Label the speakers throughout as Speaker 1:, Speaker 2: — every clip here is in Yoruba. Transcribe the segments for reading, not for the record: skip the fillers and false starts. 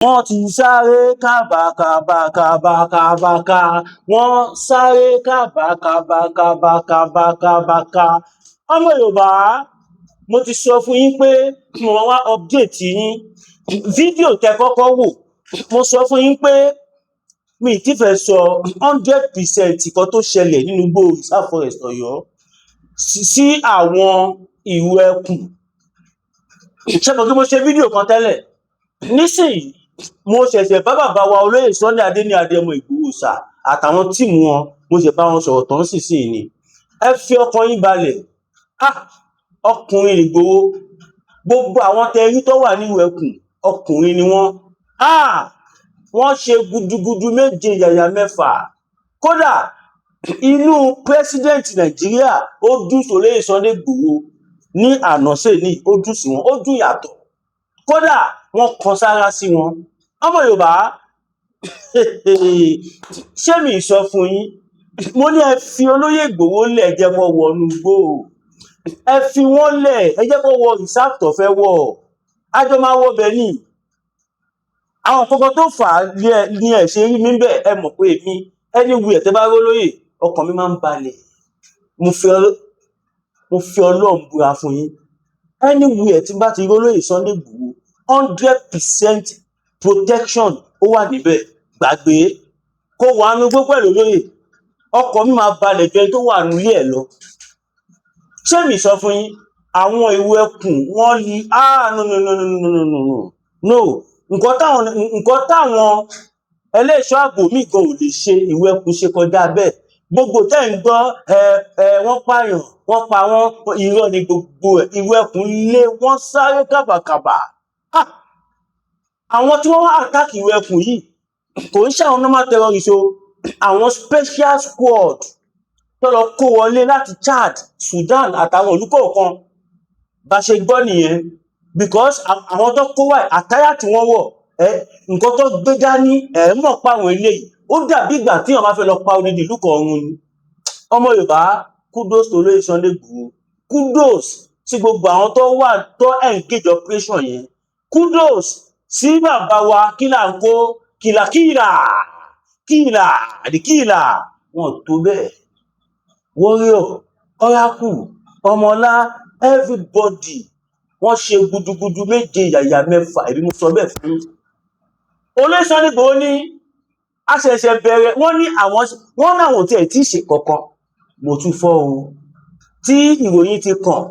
Speaker 1: wọ́n ti sáré kábàkàbàkàbàkàbàkà, wọ́n sáré kábàkàbàkàbàkàbàkà. Ọmọ Yorùbá, mo ti sọ fún yín pé mo wá update yín. Fídíò tẹ́ kọ́kọ́ wò, mo sọ fún yín pé mi ti fẹ́ sọ 100% nǹkan tó ṣẹlẹ̀ nínú igbó Reserve Forest Ọ̀yọ́ sí àwọn ìrù ẹkùn. Ṣé mo kí mo ṣe fídíò kan tẹ́lẹ̀? Nísìnyí, mo ṣẹ̀ṣẹ̀ bá bàbá wa olóyè Sunday Adéní Adéyẹmọ Ìgbòho Òòṣà àtàwọn tíìmù wọn, mo ṣẹ̀ bá wọn sọ̀rọ̀ tán sísìn ni. Ẹ fi ọkàn yín balẹ̀. Ọkùnrin Ìgbòho, gbogbo àwọn tẹrí tó wà nínú ẹkùn, ọkùnrin ni wọ́n. Wọ́n ṣe gudugudu méje yàyà mẹ́fà. Kódà inú president Nàìjíríà ó dùn sólóyè Sunday Ìgbòho ní ànọ́sè ní ó dùn sí wọn, ó dùn yàtọ̀. Kódà wọ́n kan sára sí wọn. Ọmọ Yorùbá, ṣé mi sọ fún yín? Mo ní ẹ fi olóyè Ìgbòho lẹ̀, ẹ jẹ́ kó wọnú igbó. Ẹ fi wọ́n lẹ̀, ẹ jẹ́ kó wọ reserve tó fẹ́ wọ̀. Àjọ máa wọ bẹ̀ ni. Àwọn kankan tó fà á ní ẹ̀ ṣe rí mi bẹ́ẹ̀, ẹ mọ̀ pé èmi anywhere tẹ́ bá rí olóyè, ọkàn mi máa ń balẹ̀. Mo fi Ọlọ́run búra fún yín. Anywhere tí bá ti rí olóyè Sunday Ìgbòho, 100% protection ó wà níbẹ̀. Gbàgbé kó wà nínú igbó pẹ̀lú olóyè, ọkàn mi máa balẹ̀ ju ẹni tó wà nínú ilé ẹ̀ lọ. Ṣé mi sọ fún yín? Àwọn ìrù ẹkùn wọ́n ní no. Nǹkan táwọn ẹlẹ́ṣọ́ ààbò míì gan ò lè ṣe, ìrù ẹkùn ṣe kọjá bẹ́ẹ̀. Gbogbo tẹ́ ń gbọ́ wọ́n pààyàn, wọ́n pa wọ́n, irọ́ ni gbogbo ẹ̀. Ìrù ẹkùn lé wọ́n sáré kàbàkàbà. Àwọn tí wọ́n wá attack ìrù ẹkùn yìí kò ń ṣe àwọn normal terrorists o, àwọn special squad tó lọ kó wọlé láti Chad, Sudan àtàwọn ìlú kọ̀ọ̀kan. Bá ṣe gbọ́ nìyẹn, because àwọn tó kó wá àtáyà tí wọ́n wọ̀, nǹkan tó gbé dání mọ̀ pa àwọn eléyìí. Ó dàbí ìgbà tí èèyàn bá fẹ́ lọ pa odidi ìlú kan run ni. Ọmọ Yorùbá, kudos to olóyè Sunday Ìgbòho, kudos sí gbogbo àwọn tó wà tó engage operation yẹn, kudos sí bàbá wa kílà ń kó kìlà wọn tó bẹ́ẹ̀. Warrior, Oracle, Ọmọlá, everybody wọ́n ṣe gudugudu méje yàyà mẹ́fà. Èmi mo sọ bẹ́ẹ̀ fún yín. Olóyè Sunday Ìgbòho ní a ṣẹ̀ṣẹ̀ bẹ̀rẹ̀, wọ́n ní àwọn tí ẹ̀ tí ì ṣe kankan. Mo tún fọ́ o, tí ìròyìn ti kàn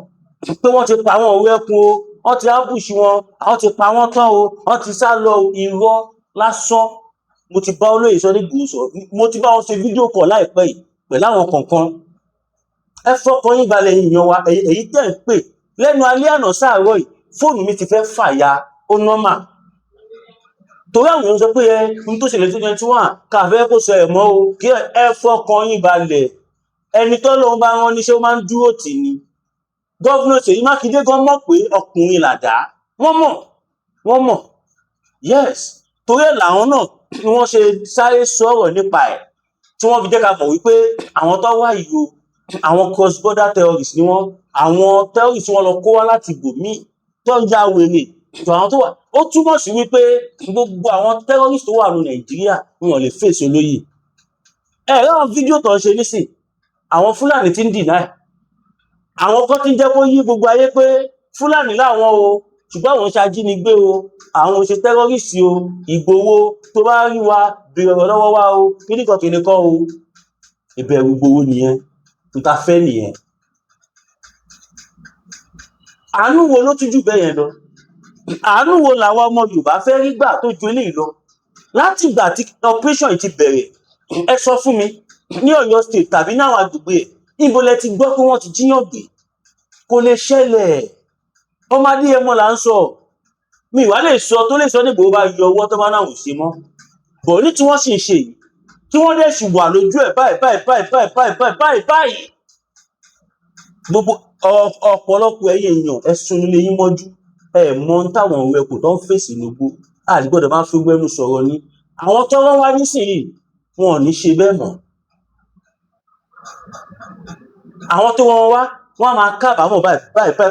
Speaker 1: pé wọ́n ti pa àwọn òru ẹkùn o, wọ́n ti ambush wọn, àwọn ti pa wọ́n tán o, wọ́n ti sá lọ. Irọ́ lásán. Mo ti bá olóyè Sunday Ìgbòho sọ̀rọ̀, mo ti bá wọn ṣe fídíò kọ̀ láìpẹ́ yìí pẹ̀lú àwọn kọ̀ọ̀kan. Ẹ fọkàn yín balẹ̀ èèyàn wa, èyí tẹ́ ń pè lẹ́nu alẹ́ àná sáàárọ̀ yìí, fóònù mi ti fẹ́ fàya, ó nọ́mà. Torí àwọn èèyàn sọ pé ohun tó ṣẹlẹ̀ 2021 káfẹ́ kó sọ ẹ̀ mọ́ o, kí ẹ fọkàn yín balẹ̀. Ẹni tó lóun bá rán níṣẹ́ ó máa ń dúró tì ní. Gọ́vnà Ṣèyí Mákindé gan mọ̀ pé ọkùnrin làdá. Wọ́n mọ̀. Yes. Torí ẹ̀ làwọn náà ni wọ́n ṣe sáré sọ̀rọ̀ nípa ẹ̀, tí wọ́n fi jẹ́ ká mọ̀ wípé àwọn tó wá yìí o, àwọn cross border terrorists ni wọ́n. Àwọn terrorists wọ́n lọ kó wá láti ibòmíì tó ń ya wèrè. Àwọn tó wà, ó túmọ̀ sí wípé gbogbo àwọn terrorists tó wà ní Nàìjíríà wọn ò lè fèsì olóyè. Láwọn fídíò tó ń ṣe nísìn, àwọn Fúlàní ti ń deny. Àwọn kan ti ń jẹ́ kó yí gbogbo ayé pé Fúlàní láwọn o, ṣùgbọ́n àwọn ṣe ajínigbé o, àwọn ṣe terrorists o. Ìgbòho tó bá rí wa bèrè ọ̀rọ̀ lọ́wọ́ wa o, kíníkan o. Ìbẹ̀rù Ìgbòho nìyẹn, tó ta fẹ́ nìyẹn. Àánú wo ló tún jù bẹ́ẹ̀ yẹn lọ? Àánú wo làwọn ọmọ Yorùbá fẹ́ rí gbà tó ju eléyìí lọ? Láti ìgbà tí operation yìí ti bẹ̀rẹ̀, ẹ sọ fún mi, ní Ọ̀yọ́ state tàbí ní àwọn agbègbè ẹ̀, ibo lẹ ti gbọ́ pé wọ́n ti jíyàn gbé? Kò lè ṣẹlẹ̀. Ọmọ Adéyẹmọ là ń sọ. Mi ìwà lè sọ tó lè sọ ní Ìgbòho bá yọ ọwọ́ tó bá náà ò ṣe mọ́. Bọ̀ ní tí wọ́n sì ń ṣe yìí, tí wọ́n dẹ̀ sì wà lójú ẹ̀ báyìí. Gbogbo ọ̀pọ̀lọpọ̀ ẹ̀yin èèyàn ẹ sùn nílé yín mọ́jú. Ẹ mọ ohun táwọn òru ẹkùn tó ń fèsì nígbó. A gbọ́dọ̀ máa fi gbẹ́nu sọ̀rọ̀ ni. Àwọn tó rán wá nísìnyí, wọn ò ní ṣe bẹ́ẹ̀ mọ́. Àwọn tó rán wá, wọ́n á máa kábàámọ̀ báyìí pé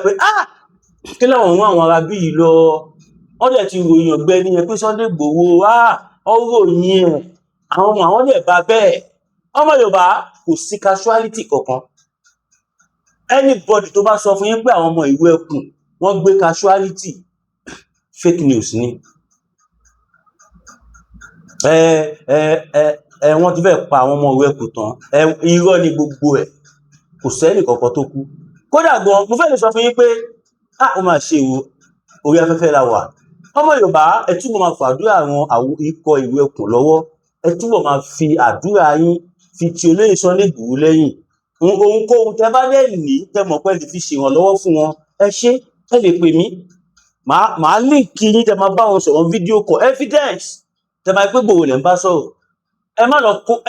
Speaker 1: kí làwọn rán àwọn ará bí yìí lọ. wọ́n dẹ̀ ti ròyìn ọ̀gbẹ́ni yẹn pé Sunday Igboho ó ròyìn ẹ̀ àwọn ọmọ àwọn dẹ̀ bá bẹ́ẹ̀. Ọmọ Yorùbá kò sí casualty kankan. Anybody tó bá sọ fún yín pé àwọn ọmọ Ìwó Ẹkùn wọ́n gbé casualty, fake news ni. Wọ́n ti fẹ́ pa àwọn ọmọ Ìwó Ẹkùn tán, irọ́ ni gbogbo ẹ̀, kò sẹ́nì kankan tó kú. Kódà gan mo fẹ́ lè sọ fún yín pé ó máa ṣe orí afẹ́fẹ́ la wà. Ọmọ Yorùbá ẹ túbọ̀ máa fàdúrà àwọn ikọ̀ Ìwó Ẹkùn lọ́wọ́, ẹ túbọ̀ máa fi àdúrà yín fi ti olóyè Sunday Igboho lẹ́yìn. Ohunkóhun tẹ bá dẹ̀ ní tẹ mọ̀ pé ẹ lè fi ṣèrànlọ́wọ́ fún wọn, ẹ ṣé, ẹ lè pè mí, màá líǹkì yín tẹ máa bá wọn sọ̀rọ̀ fídíò call, evidence tẹ máa pé Igboho lẹ̀ ń bá sọ̀rọ̀.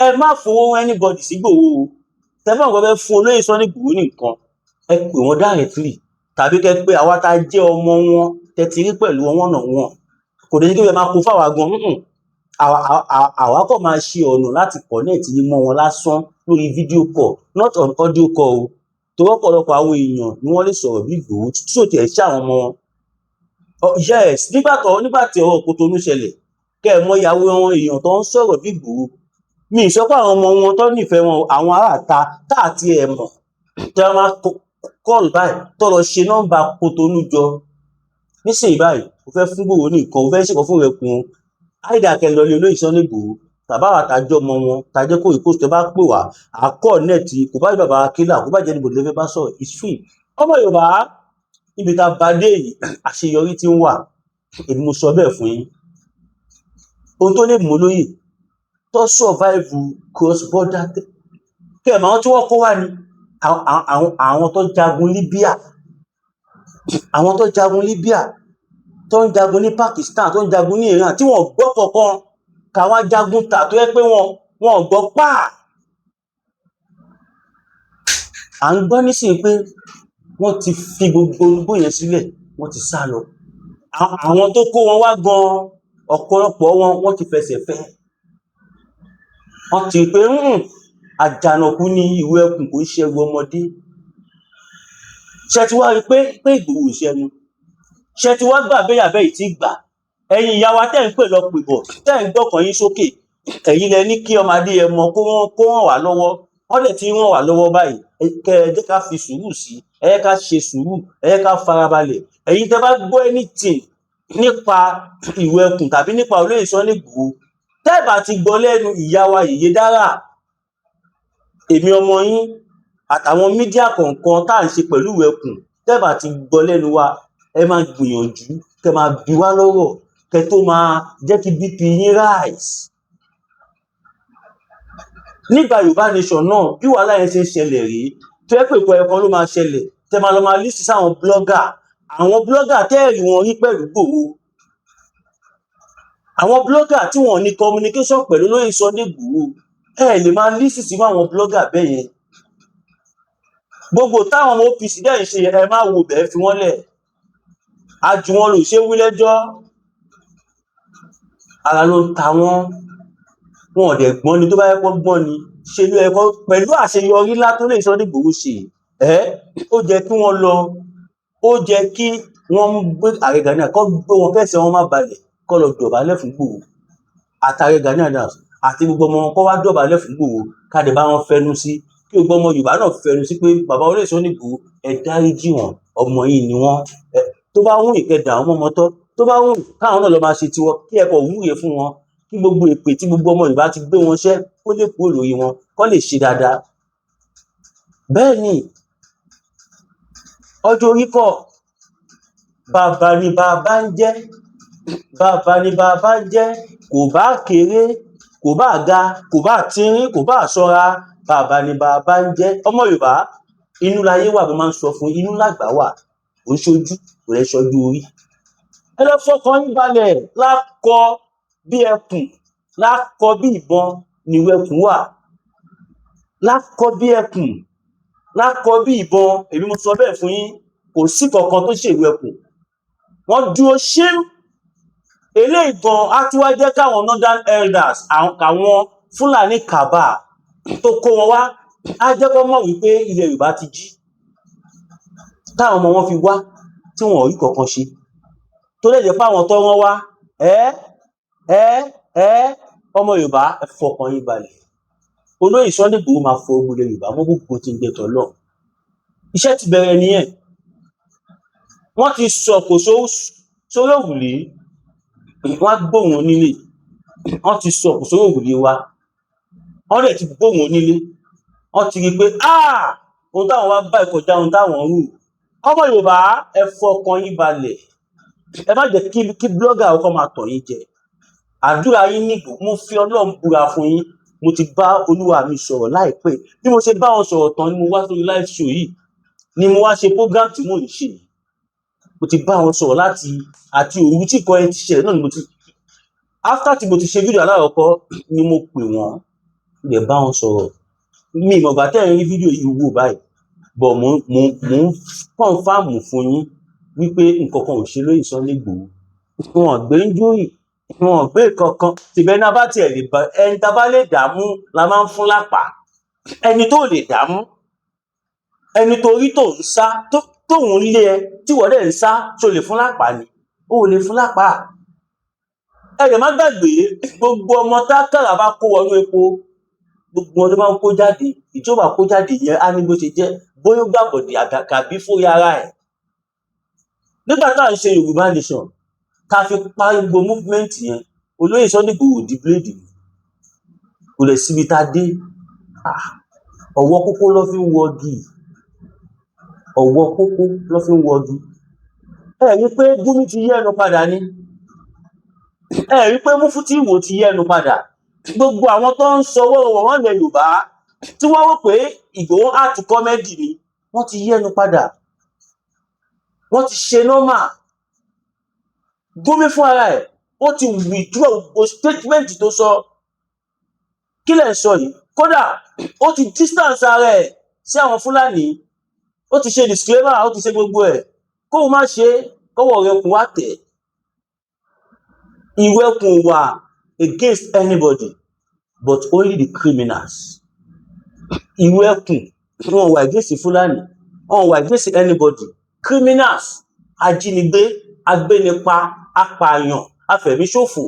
Speaker 1: Ẹ má fowó anybody sí Igboho o. Tẹ bá nǹkan fẹ́ fún olóyè Sunday Igboho nìkan, ẹ pè wọ́n directly, tàbí kẹ pé àwa tá jẹ́ ọmọ wọn tẹ ti rí pẹ̀lú wọn náà wọn. Kò dé ní kí ẹ máa kó fáwa gan. Àwa kàn máa ṣe ọ̀nà láti connect yín mọ́ wọn lásán lórí video call, not on audio call o. Torí ọ̀pọ̀lọpọ̀ àwọn èèyàn ni wọ́n lè sọ̀rọ̀ bí Igboho tí ò tiẹ̀ ṣe àwọn ọmọ wọn. Yes, nígbà tí ọ̀rọ̀ Kotonu ṣẹlẹ̀, kẹ́ ẹ mọ ìyàwó àwọn èèyàn tó ń sọ̀rọ̀ bí Igboho. Mi ì sọ pé àwọn ọmọ wọn tó nífẹ̀ẹ́ wọn, àwọn aráàta tá àti ẹ̀ mọ̀ tẹ́ wọ́n máa call báyìí tó lọ ṣe nọ́mbà Kotonu jọ. Nísìnyí báyìí o fẹ́ fún Igboho ní nǹkan, o fẹ́ ṣèkan fún Ẹkùn, àìdá kẹ́ lọ lé olóyè Sunday Igboho tàbá wa tàjọ́ ọmọ wọn tàjẹ́ kó ìkóso tẹ bá pè wá àkọ́ nẹ́ẹ̀tì, kò bá jẹ́ bàbá Akílà, kò bá jẹ́ níbo lè fẹ́ bá sọ̀rọ̀, it's free. Ọmọ Yorùbá níbi tá a bá dé yìí àṣeyọrí ti ń wà, èmi mo sọ bẹ́ẹ̀ fún yín. Ohun tó lè mú olóyè tó survive cross border, kẹ́ ẹ̀ mọ̀ àwọn tí wọ́n kó wá ní àwọn tó jagun Libya, àwọn tó jagun Libya, tó ń jagun ní Pakistan, tó ń jagun ní Iran, tí wọ́n gbọ́ kankan káwọn jagun ta tó yẹ pé wọ́n gbọ́ pa. À ń gbọ́ nísìnyí pé wọ́n ti fi gbogbo olúgbó yẹn sílẹ̀, wọ́n ti sá lọ. Àwọn tó kó wọn wá gan ọ̀pọ̀lọpọ̀ wọ́n ti fẹsẹ̀ fẹ́. Wọ́n ti pé àjànàkú ní Ìwó Ẹkùn kò ń ṣẹrù ọmọdé. Ṣé ti wá rí pé Igboho ìṣẹ́nu? Ṣé ti wá gbà bẹ́yà bẹ́ẹ̀ tí gbà? Ẹ̀yin ìyá wa tẹ́ ń pè lọ pè bọ̀, tẹ́ ń gbọ́kàn yín sókè, ẹ̀yin lẹ ní kí ọmọ Adéyẹmọ kó ràn wá lọ́wọ́. Wọ́n dẹ̀ ti ràn wá lọ́wọ́ báyìí, kẹ́ ẹ jẹ́ ká fi sùúrù sí, ẹ jẹ́ ká ṣe sùúrù, ẹ jẹ́ ká farabalẹ̀. Ẹ̀yin tẹ́ bá gbọ́ anything nípa Ìwó Ẹkùn tàbí nípa olóyè Sunday Igboho, tẹ́ ẹ bá ti gbọ́ lẹ́nu ìyá wa Yèyé Dára, èmi ọmọ yín àtàwọn mídíà kọ̀ọ̀kan tá à ń ṣe pẹ̀lú Ìwó Ẹkùn, tẹ́ ẹ bá ti gbọ́ lẹ́nu wa, ẹ máa gbìyànjú kẹ́ máa bi wá lọ́rọ̀, kẹ́ tó máa jẹ́ kí BP yín rise. Nígbà Yorùbá nation náà bí wàhálà yẹn ṣe ń ṣẹlẹ̀ rí, tó yẹ pé ìkọ̀ ẹ̀kan ló máa ṣẹlẹ̀, tẹ́ máa lọ máa lísì sáwọn blogger, àwọn blogger tẹ́ẹ̀rí wọn rí pẹ̀lú Igboho, àwọn blogger tí wọ́n ní communication pẹ̀lú olóyè Sunday Igboho, ẹ lè máa lísì sí àwọn blogger bẹ́ẹ̀ yẹn. Gbogbo táwọn ọmọ OPC dẹ̀ ń ṣe ẹ máa wo bẹ́ẹ̀ fi wọ́n lẹ̀. Àjù wọn lò ṣe wí lẹ́jọ́, ara ló ń ta wọ́n, wọn ò dẹ̀ gbọ́n ni, tó bá yẹ kó gbọ́n ni ṣe ló ẹ̀kọ́ pẹ̀lú àṣeyọrí látó lè Sunday Igboho ṣe. Ó jẹ́ kí wọ́n lọ, ó jẹ́ kí wọ́n gbé Ààrẹ Gani Adams kọ́ gbé wọn kẹ́sẹ̀ wọn má balẹ̀ kọ́ lọ dọ̀bálẹ̀ fún Igboho àtàrẹ Gani Adams àti gbogbo ọmọ wọn kọ́ wá dọ̀bálẹ̀ fún Igboho káde bá wọn fẹnu sí, kí gbogbo ọmọ Yorùbá náà fẹnu sí pé bàbá olóyè Sunday Igboho ẹ dáríjì wọn, ọmọ yìí ni wọ́n. Tó bá wùn ìkẹdà àwọn ọmọ tọ́, tó bá wùn káwọn náà lọ máa ṣe tiwọn, kí ẹ kọ wúre fún wọn, kí gbogbo èpè tí gbogbo ọmọ Yorùbá ti gbé wọn ṣẹ́ kó lè kúrò lórí wọn, kó lè ṣe dáadáa. Bẹ́ẹ̀ ni ọjọ́ orí kọ́, bàbá ni bàbá ń jẹ́, bàbá ni bàbá ń jẹ́, kò bá kéré, kò bá ga, kò bá tínrín, kò bá ṣọ́ra, bàbá ni bàbá ń jẹ́. Ọmọ Yorùbá inú láyé wà, mo máa ń sọ fún inú làgbà wà, kò ń ṣojú, kò lè ṣojú orí. Ẹ lọ fọkàn yín balẹ̀, lákọ bí ẹkùn, lákọ bí ìbọn ni Ìwó Ẹkùn wà, lákọ bí ẹkùn, lákọ bí ìbọn, èmi mo sọ bẹ́ẹ̀ fún yín, kò sí kankan tó ṣe Ìwó Ẹkùn. Wọ́n dúró ṣím. Eléyìí gan á tún wá jẹ́ káwọn northern elders, àwọn Fúlàní Kàbà tó kó wọn wá, á jẹ́ kó mọ̀ wípé ilẹ̀ Yorùbá ti jí, táwọn ọmọ wọn fi wá tí wọn ò rí kankan ṣe. tó lè jẹ́ pé àwọn tó rán wá ọmọ Yorùbá ẹ fọkàn yín balẹ̀. Olóyè Sunday Igboho máa fọ ogun ilẹ̀ Yorùbá mọ́ gbogbo tí ń jẹ tọ́lọ̀. Iṣẹ́ ti bẹ̀rẹ̀ nìyẹn. Wọ́n ti sọ̀kò sórí òrùlé, wọ́n á gbóhùn onílé. Wọ́n ti sọ̀kò sórí òrùlé wa, wọ́n dẹ̀ ti gbóhùn onílé. Wọ́n ti rí i pé ohun táwọn wá bá ìkọjá ohun táwọn rù. Ọmọ Yorùbá ẹ fọkàn yín balẹ̀. Ẹ má jẹ́ kí blọ́gà ọkọ máa tàn yín jẹ. Àdúrà yín nìgbò, mo fi Ọlọ́run búra fún yín. Mo ti bá Olúwa mi sọ̀rọ̀ láìpẹ́. Bí mo ṣe bá wọn sọ̀rọ̀ tán ni mo wá sórí live show yìí, ni mo wá ṣe program tí mò ń ṣe. Mo ti bá wọn sọ̀rọ̀ àti òru tí ìkọ́ ẹ ti ṣẹlẹ̀ náà ni mo ti after tí mo ti ṣe fídíò alákọ̀ọ́kọ́ ni mo pè wọ́n lè bá wọn sọ̀rọ̀. Mi ìmọ̀ ìgbà tẹ́ ẹ̀ ń rí fídíò yìí wò báyìí, bọ̀ mo ń kọ́nfàmù fún yín wípé nǹkan kan ò ṣe lóyè Sunday Igboho. Wọn gbé ń jóyè, wọn gbé kankan. Tìbẹ́ náà bá tiẹ̀ lè bá ẹni tá a bá lè dààmú la máa ń fún lápá. Ẹni tó lè dààmú, ẹni tó rí tó ń sá tóun lé ẹ tí wọ́n dẹ̀ ń sá tó lè fún lápá ni. Ó lè fún lápá. Ẹ lè má gbàgbé gbogbo ọmọ tákàrà bá kó wọnú epo, gbogbo ọdún máa ń kó jáde. Ìjọba kó jáde yẹn á ní bó ṣe jẹ́, bóyá gbàgbọ́dì àgàkàbí fórí ara ẹ̀. Nígbà tá à ń ṣe Yorùbá Nation, ká fi parí gbogbo movement yẹn, Olóyè Sunday Igboho di bíléèdì. Kò lè síbi tá a dé. Ọwọ́ kókó ló fi ń wọgi. Ọwọ́ kókó ló fi ń wọgi. Ẹ rí pé Gumi ti yẹ́nu padà ni. Ẹ rí pé Mufti Iwo ti yẹ́nu padà. Gbogbo àwọn tó ń sọwọ́ wọn lẹ Yorùbá tí wọ́n rò pé Igboho art comedy ni, wọ́n ti yẹ́nu padà. Wọ́n ti ṣe normal. Gumi fún ara ẹ̀, ó ti withdraw gbogbo statement tó sọ. Kí lẹ̀ ń sọ yìí? Kódà ó ti distance ara ẹ̀ sí àwọn Fúlàní. Ó ti ṣe disclaimer, ó ti ṣe gbogbo ẹ̀. Kóun má ṣe kọ́wọ́ rẹ̀ kún wá tẹ̀. Ìwé ẹkùn wà against anybody but only the criminals. Ìwé ẹkùn wọn wà against Fúlàní, wọn wà against anybody. Criminals, ajínigbé, agbénipa, apààyàn, afẹ̀míṣòfò.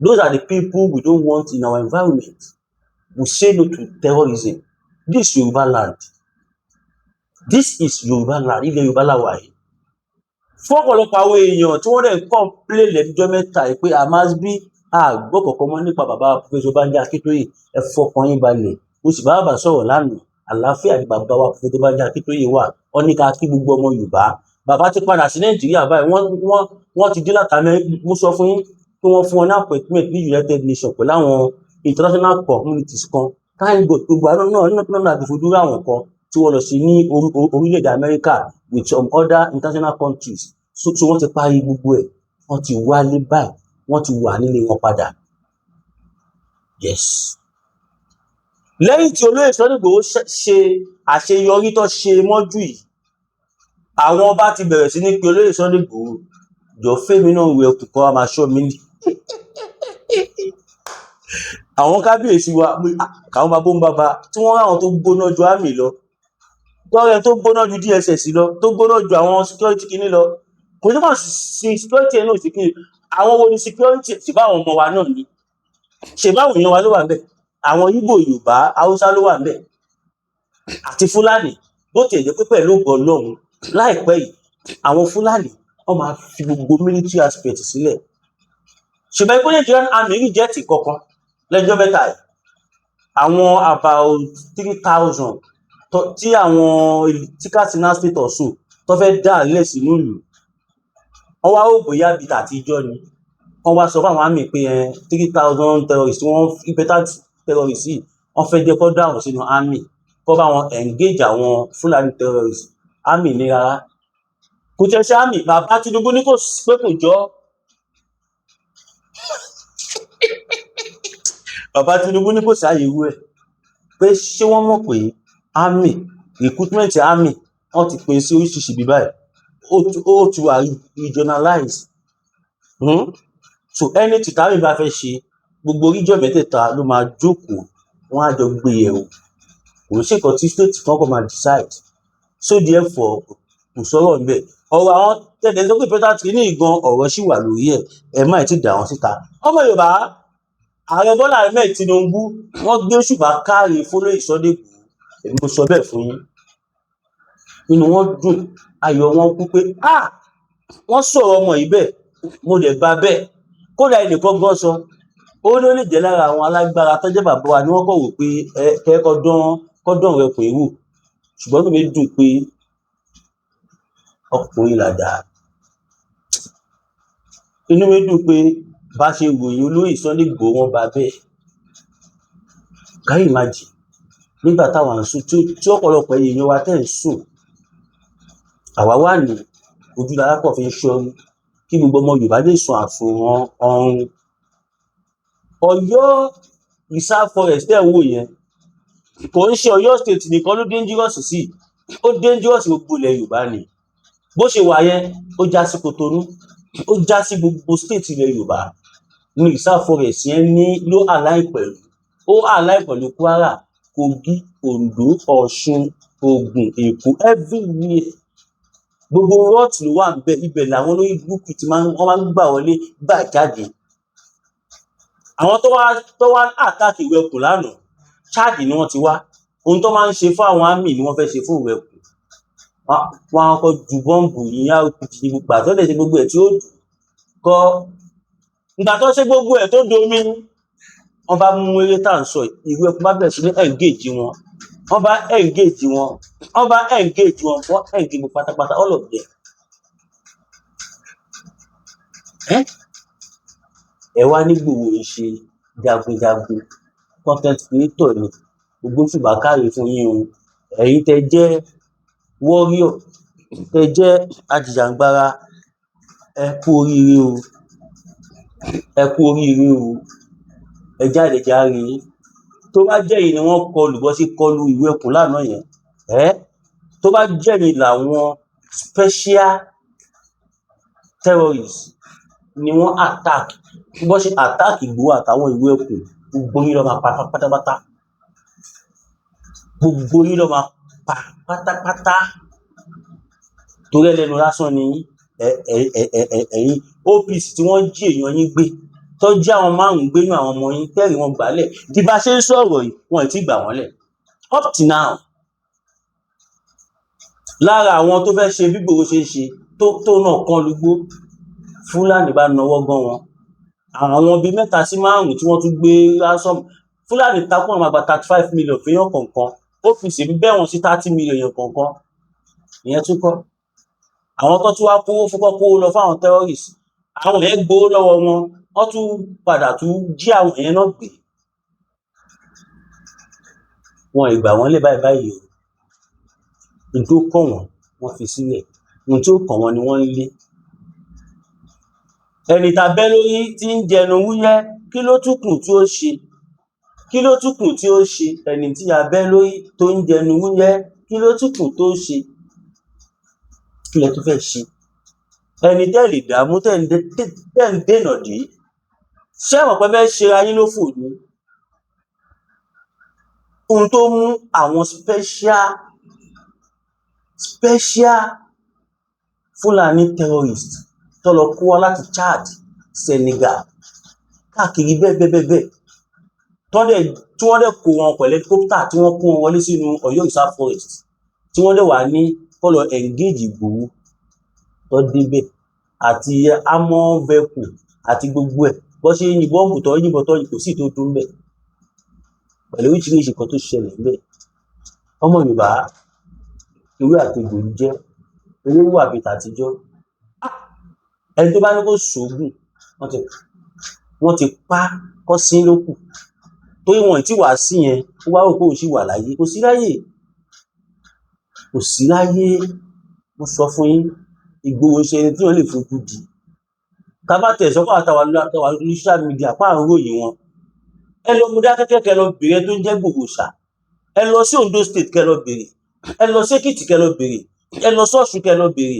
Speaker 1: Those are the people we don't want in our environment. We say no to terrorism. This is Yoruba land. This is Yoruba land. Ilẹ̀ Yorùbá la wà yìí. Fún ọ̀pọ̀lọpọ̀ àwọn èèyàn tí wọ́n dẹ̀ ń complain lẹ́jọ́ mẹ́ta yìí pé àmásbí àgbọ̀ kọ̀ọ̀kan mọ́ nípa bàbá Professor Banji Akintoye, ẹ fọkàn yín balẹ̀. Mo sì bá bàbá sọ̀rọ̀ lánàá, àlàáfíà ni bàbá wa Professor Banji Akintoye wà. Wọ́n ní ká kí gbogbo ọmọ Yorùbá. Bàbá ti padà sí Nàìjíríà báyìí, wọ́n ti dé láti Amẹ́ríkà. Mo sọ fún yín pé wọ́n fún wọn ní appointment ní United Nations pẹ̀lú àwọn international communities kan. Thank God gbogbo àwọn náà àti fojú rí àwọn kan tí wọ́n lọ sí ní orílẹ̀-èdè Amẹ́ríkà with some other international countries. So wọ́n ti parí gbogbo ẹ̀, wọ́n ti wálé báyìí, wọ́n ti wà nílé wọn padà. Yes. Lẹ́yìn tí Olóyè Sunday Igboho ṣe àṣeyọrí tó ṣe mọ́jú yìí, àwọn ọba ti bẹ̀rẹ̀ sí ní pé Olóyè Sunday Igboho jọ fẹ́mi náà wẹ òkùnkọ́ a máa ṣọ́ mi ní. Àwọn kábíyèsí wa káwọn bá bóun bàbá tí wọ́n ráwọn tó gbóná ju àmì lọ, tọ́rẹ́ tó gbóná ju DSS lọ, tó gbóná ju àwọn security kìíní lọ. Kò ní mọ̀ sí security ẹ̀ náà sí kìíní. Àwọn wo ni security? Ṣèbá àwọn ọmọ wa náà ni. Ṣèbá àwọn èèyàn wa ló wà ń bẹ̀. Àwọn Ìgbò, Yorùbá, Haúsá ló wà ń bẹ̀. Àti Fúlàní. Bó tiẹ̀ jẹ́ pé pẹ̀lú ògo Ọlọ́run láìpẹ́ yìí, àwọn Fúlàní wọ́n máa fi gbogbo military aspect sílẹ̀. Ṣùgbọ́n ìpínlẹ̀ Nigerian Army reject kankan lẹ́jọ́ mẹ́ta yìí. Àwọn about 3,000 tí àwọn tí Katsina State ọ̀ṣun tó fẹ́ dá lẹ̀ sínú ìlú. Wọ́n wá rò bóyá bíi tàtijọ́ ni. Wọ́n wá sọ fún àwọn àmì pé 3,000 terrorists tí wọ́n important terrorists yìí wọ́n fẹ́ jẹ́ kó dáhùn sínú army kó bá wọn engage àwọn Fúlàní terrorists. Army ní rárá. Kò tẹ́ ṣe army, bàbá Tinubu ní kò pé kò jọ. Bàbá Tinubu ní kò sáàyè irú ẹ̀. Pé ṣé wọ́n mọ̀ pé army, recruitment army, wọ́n ti pín sí oríṣiríṣi bí báyìí. Ó ti wà regionalized. So anything tàbí bá fẹ́ ṣe, gbogbo region mẹ́tẹ̀ẹ̀ta ló máa jókòó, wọ́n á jọ gbé yẹ̀wò. Kò sí nǹkan tí state kan kò máa decide. So therefore, kò sọ̀rọ̀ níbẹ̀. Ọ̀rọ̀ àwọn tẹ̀lé sọ pé important kìíní gan ọ̀rọ̀ sì wà lórí ẹ má ti dà wọ́n síta. Ọmọ Yorùbá, ààrẹ Bọ́lá Ahmed Tinubu wọ́n gbé òṣùbà káre fólóyè Sunday Igboho, èmi mo sọ bẹ́ẹ̀ fún yín. Inú wọn dùn, ayọ̀ wọn kún pé wọ́n sọ̀rọ̀ ọmọ yìí bẹ́ẹ̀, mo dẹ̀ bá bẹ́ẹ̀. Kódà ẹnìkan gan sọ ó lè jẹ́ lára àwọn alágbára tó jẹ́ bàbá wa ni wọ́n kọ̀ wò pé kọ́dán rẹ kò wò, ṣùgbọ́n inú mi dùn pé ọkùnrin làdá. Inú mi dùn pé bá ṣe ròyìn olóyè Sunday Igboho wọn bá bẹ́ẹ̀. Can you imagine nígbà táwọn ń sùn tí ọ̀pọ̀lọpọ̀ èèyàn wa tẹ̀ ń sùn, àwa wà ní ojú lára pọ̀ fi ń ṣọ́rí kí gbogbo ọmọ Yorùbá lè sùn àsùnwọ̀n ọ̀run. Ọ̀yọ́ reserve forest tẹ́ ń wò yẹn kò ń ṣe Ọ̀yọ́ state nìkan ló dangerous sí, ó dangerous gbogbo ilẹ̀ Yorùbá ni. Bó ṣe wà yẹn ó já sí Kotonu, ó já sí gbogbo state ilẹ̀ Yorùbá ní reserve forest yẹn ní ló align pẹ̀lú Kwara, Kogi, Ondo, Ọ̀ṣun, Ògùn, Èkó, everywhere. Gbogbo rọ́ọ̀tì ló wà níbẹ̀, ibẹ̀ làwọn olóyè gúúpù tí wọ́n máa ń gbà wọlé gbà jáde. Àwọn tó wá àtàkì Ìwẹ̀kùn lánàá, Chad ni wọ́n ti wá. Ohun tó máa ń ṣe fún àwọn àmì ni wọ́n fẹ́ ṣe fún Ìwẹ̀kùn. Wọ́n á kọ́ ju bọ́ǹbù yìí RPG gbà tó lè ṣe gbogbo ẹ̀ tí ó kọ́. Ìgbà tó ṣe gbogbo ẹ̀ tó domi, wọ́n bá mú eré tá à ń sọ Ìwẹ̀kùn bá bẹ̀rẹ̀ sí ní engage wọn. Wọ́n bá engage wọn engage pátápátá all of them. Ẹ wá ní Igboho ń ṣe jagunjagun, content creator ni, gbogbo òṣùbà káre fún yín o. Ẹ̀yin tẹ́ jẹ́ warrior, tẹ́ jẹ́ ajìjàǹgbara, ẹ kú oríire o, ẹ jáde járe. Tó bá jẹ́ yìí ni wọ́n kọlù bọ́ sí kọlù Ìwẹ̀kùn lánàá yẹn, tó bá jẹ́ yìí làwọn special terrorists ni wọ́n attack, bọ́ ṣe attack Igboho àtàwọn Ìwẹ̀kùn, gbogbo yín ló máa pa pátápátá. Gbogbo yín ló máa pa pátápátá. Torí ẹlẹ́nu lásán ni ẹ̀yin OPC tí wọ́n jí èèyàn yín gbé, tó jí àwọn 5 gbé nínú àwọn ọmọ yín, tẹ́rì wọn gbálẹ̀. Di bá ṣe ń sọ̀rọ̀ yìí, wọn ì tí gbà wọ́n lẹ̀. Up to now. Lára àwọn tó fẹ́ ṣe bí Igboho ṣe ń ṣe tó náà kan lùgbó, Fúlàní bá nawọ́ gan wọn. Àwọn bíi 3 sí 5 tí wọ́n tún gbé ransom. Fúlàní takú àwọn àgbà 35 million fèèyàn kọ̀ọ̀kan, OPC bẹ́ wọn sí 30 million èèyàn kọ̀ọ̀kan. Ìyẹn tún kọ́. Àwọn tó tún wá kówó lọ fáwọn terrorists, àwọn yẹn gbowó lọ́wọ́ wọn, wọ́n tún padà tún jí àwọn yẹn náà gbé. Wọn ìgbà wọn lè báyìí o. Ohun tó kàn wọ́n fi sílẹ̀, ohun tí ó kàn wọ́n ni wọ́n ń lé. Ẹni tá bẹ́ lórí tí ń jẹnu wúyẹ́, kí ló tún kù tí ó ṣe? Ẹni tí a bẹ́ lórí tó ń jẹnu wúyẹ́, kí ló tún kù tó ṣe? Kí lẹ tún fẹ́ ṣe? Ẹni tẹ́ lè dààmú tẹ́ ń dènà dé, ṣé àwọn pẹ́ fẹ́ ṣe ayé ló fò ní? Ohun tó mú àwọn special Fúlàní terrorist tó lọ kó wá láti Chad, Senegal, káàkiri bẹ́ẹ̀ tí wọ́n dẹ̀ kó wọn pẹ̀lú helicopter tí wọ́n kó wọn wọlé sínú Ọ̀yọ́ reserve forest, tí wọ́n dẹ̀ wà ní kó lọ engage Igboho tó débẹ̀ àti armor vehicle àti gbogbo ẹ̀. Bó ṣe yìnbọn tó kò sí tó dún bẹ̀ pẹ̀lú oríṣiríṣi kan tó ṣẹlẹ̀ níbẹ̀. Ọmọ Yorùbá, ewé àti egbò jẹ́ ewéwò àbí tàtijọ́. Ẹni tó bá ní kó ṣoògùn, wọ́n ti pa kọ́ sí lókù. Torí wọn tí wàá sí yẹn, ó wá rò pé òun sì wà láyé. Kò sí láyé. Mo sọ fún yín, Igboho ṣe ẹni tí wọ́n lè fojú di. Ká bá tẹ̀ sọ́kọ̀ àtàwọn social media pa àwọn ròyìn wọn. Ẹ lọ Mọdákẹ́kẹ́ kẹ́ lọ bèrè tó ń jẹ́ Igboho ṣá. Ẹ lọ sí Ondo state kẹ́ lọ bèrè. Ẹ lọ sí Èkìtì kẹ́ lọ bèrè. Ẹ lọ sí Ọ̀ṣun kẹ́ lọ bèrè.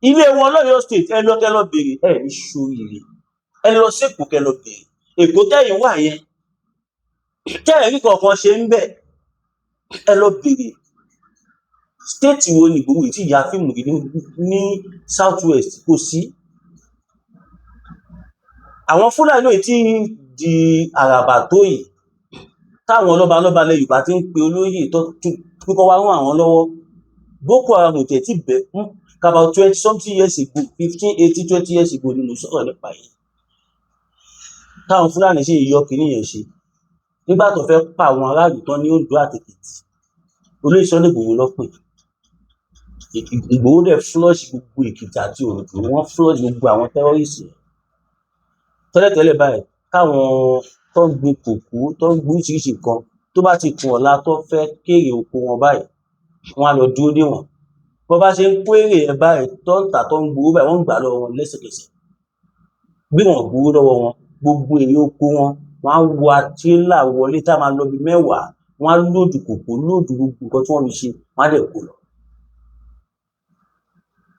Speaker 1: Ilé wọn lọ́yọ́ state ẹ lọ kẹ́ lọ bèrè. Ẹ ní ṣoríire. Ẹ lọ sí Èkó kẹ́ lọ bèrè. Èkó tẹ́yìn wà yẹn, tẹ́ẹ̀rí kọ̀ọ̀kan ṣe ń bẹ̀, ẹ lọ bèrè. state wo ni Ìgbòho yìí tí ya fíìmù gidi ní south west? Kò sí. Àwọn Fúlàní náà tí di àràbà tó yìí táwọn lọ́balọ́ba ilẹ̀ Yorùbá ti ń pe olóyè tó kọ́ wá ràn àwọn lọ́wọ́. Boko Haram ò tẹ̀ tí bẹ̀ fún about 20 something years ago, 15, 18, 20 years ago ni mo sọ̀rọ̀ nípa yìí. Táwọn Fúlàní sì yọ kínní yẹn ṣe. Nígbà tó fẹ́ pa àwọn aráàlú tán ní Oǹdó àti Èkìtì, olóyè Sunday Ìgbòho ló pè. Ìgbòho dẹ̀ flush gbogbo Èkìtì àti Oǹdó, wọ́n flush gbogbo àwọn terrorists. Tẹ́lẹ̀tẹ́lẹ̀ báyìí káwọn tó ń gbin kòkó tó ń gbin oríṣiríṣi nǹkan tó bá ti kùn ọ̀la tó fẹ́ kéré oko wọn báyìí, wọ́n á lọ dúró dé wọn. Bó bá ṣe ń kó èrè yẹn báyìí tó ń tà tó ń gbowó báyìí, wọ́n ń gbà lọ́wọ́ wọn lẹ́sẹ̀kẹsẹ̀. Bí wọn gbowó lọ́wọ́ wọn, gbogbo èrè oko wọn, wọ́n á wọ tírélà wọlé tá máa lọ bí 10, wọ́n á lóòdù kòkó, lóòdù gbogbo nǹkan tí wọ́n fi ṣe, wọ́n á dẹ̀ kó lọ.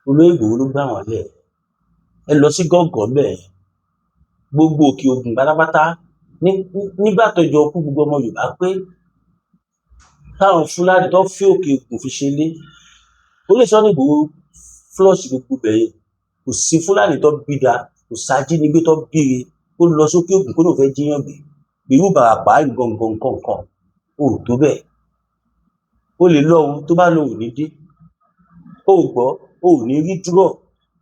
Speaker 1: Olóyè Ìgbòho ló gbà wọ́n lẹ̀. Ẹ lọ sí Gọ́ngọ̀ bẹ́ẹ̀, gbogbo Òkè Ògùn pátápátá nígbà tó jọ kú gbogbo ọmọ Yorùbá pé táwọn Fúlàní tó fi Òkè Ògùn fi ṣe lé. Olóyè Sunday Ìgbòho flush gbogbo bẹ̀yẹn. Kò sí Fúlàní tó bída, kò sájínigbé tó bíire kó lọ sókè Ògùn kó lóun fẹ́ jíyàn gbé. Irú Ìbàràpá ìgangan kankan ò tó bẹ́ẹ̀. O lè lọ ohun tó bá lọ ò ní dé. O gbọ́, o ò ní rí dúró.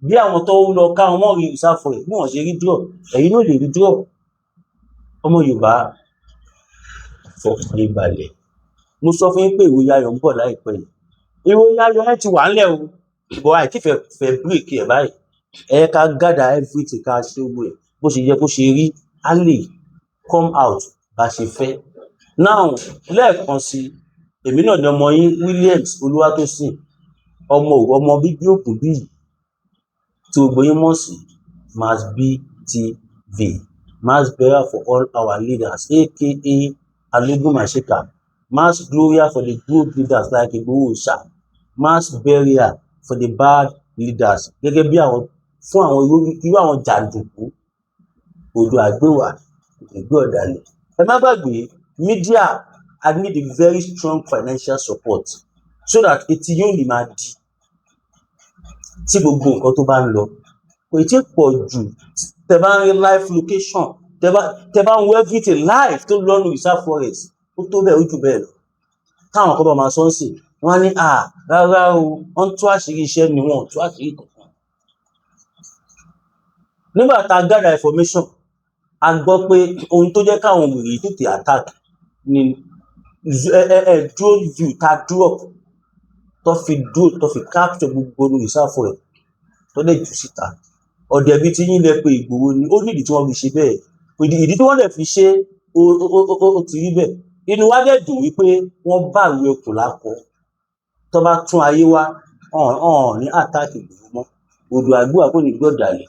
Speaker 1: Bí àwọn tó ń lọ ká wọn rí ìsáfọ̀ ẹ̀ bí wọ́n ṣe rí dúró, ẹ̀yin náà lè rí dúró. Ọmọ Yorùbá fọkàn balẹ̀. Mo sọ fún yín pé ìròyìn ayọ̀ ń bọ̀ láìpẹ́ yìí. Ìròyìn ayọ̀ ẹ ti wà ńlẹ̀ o, ṣùgbọ́n àìtí fẹ́ break ẹ̀ báyìí. Ẹ ká gather everything ká ṣe owó ẹ̀ bó ṣe yẹ kó ṣe rí, á lè come out bá ṣe fẹ́. Now lẹ́ẹ̀kan sí, èmi náà ni ọmọ yín Williams Olúwatósìn, ọmọ bíbí Ògùnbí tí gbogbo yín mọ̀ sí Mass B TV, Mass burial for all our leaders aka Alogunmaseka, Mass Gloria for the good leaders like Igboho Oòṣà, Mass burial for the bad leaders gẹ́gẹ́ bí àwọn fún àwọn irú àwọn jàǹdùkú odò àgbéwà ìgbé ọ̀dàlẹ̀. Ẹ má gbàgbé media, I need a very strong financial support so that etí yóò lè máa di tí gbogbo nǹkan tó bá ń lọ. Kò tí ì pọ̀ jù tẹ bá ń rí live location, tẹ bá ń wo everything live tó lọ́nu reserve forest, ó tó bẹ́ẹ̀ ó jù bẹ́ẹ̀ lọ. Táwọn kan bá máa sọ ń sìn, wọ́n á ní rárá o, wọ́n tú àṣírí iṣẹ́ ni wọ́n tú àṣírí kankan. Nígbà tá a gather information, a gbọ́ pé ohun tó jẹ́ káwọn wèrè tètè attack ni drone view tá drop tó fi capture gbogbo ní reserve forest tó lè jù síta. Ọ̀dẹ̀ bíi ti yín lẹ pé Ìgbòho ni ó nídìí tí wọ́n fi ṣe bẹ́ẹ̀. Ìdí tí wọ́n lè fi ṣe ó ti rí bẹ́ẹ̀. Inú wa dẹ̀ dùn wípé wọ́n bá ìwé okùn lákọ. Tó bá tún ayé wá, ní attack Ìgbòho mọ́. Odò àgbéwà kò ní gbọ́dọ̀ àlè.